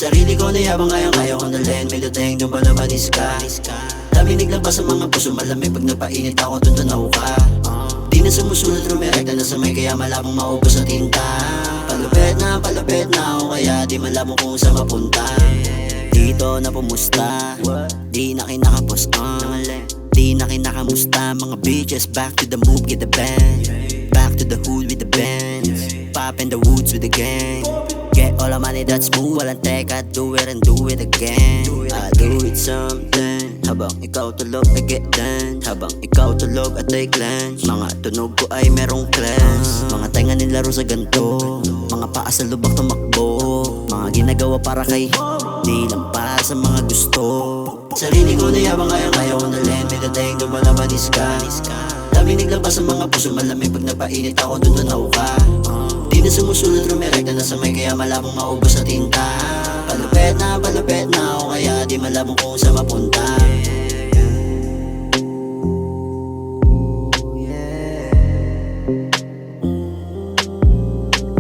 Sarili ko na yabang kayang-kaya ko dalhin. May dating doon pa nabanis ka. Dami naglabas sa mga puso malamig. Pag napainit ako doon tanaw ka. Di na sumusunod rumirekta na sa may kaya malabong maubos sa tinta. Palapit na ako kaya di malabong kung saan mapunta. Dito na pumusta, di na kinakapos di na kinakamusta. Mga bitches back to the move, get the band. Back to the hood with the bands. Pop in the woods with the gang. Get all the money that's smooth. Walang teka, do it and do it again. I do it something. Habang ikaw tulog, I get dance. Habang ikaw tulog, I take lunch. Mga tunog ko ay merong class. Mga tenga nilaro sa ganto. Mga paa sa lubak tumakbo. Mga ginagawa para kay di lang para sa mga gusto. Sarili ko na yabang kayang-kaya ko dalhin. May dating doon malabanis ka. Dami naglabas sa mga puso malamig. Pag napainit ako doon tanaw ka. Di na sumusunod rumirekta na sa may kaya malabong maubos sa tinta. Palapit na ako kaya di malabong kung saan mapunta.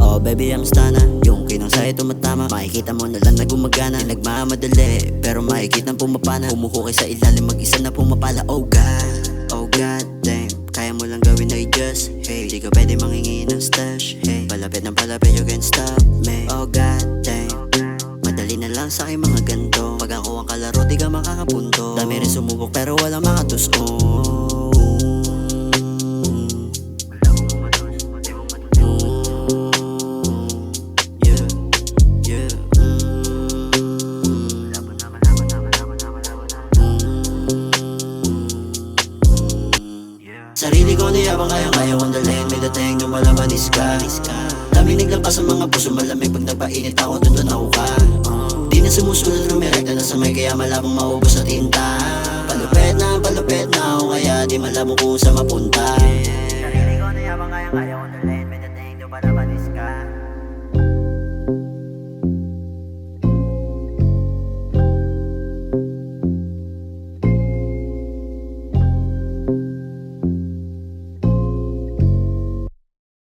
Oh baby I'm stunner. Yung kinang sa'yo tumatama. Makikita mo na lang na gumagana. Nagmamadali pero makikita pumapana. Umuhukay sa ilalim mag-isa na pumapala. Oh God damn. Kaya mo lang gawin ay just hey. Di ka pwede mangingi ng stash hey. Palapit ng palapit you can't stop me. Oh God damn. Madali na lang sa'kin mga ganto. Pag ako ang kalaro di ka makakapunto. Dami rin sumubok pero walang makatuson. Sarili ko na yabang kayang-kaya ko dalhin. May dating doon malabanis ka. Dami naglabas sa mga puso malamig. Pag napainit ako doon tanaw ka. Di na sumusunod rumirekta na sa may kaya malabong maubos sa tinta. Palapit na ako kaya di malabong kung saan mapunta.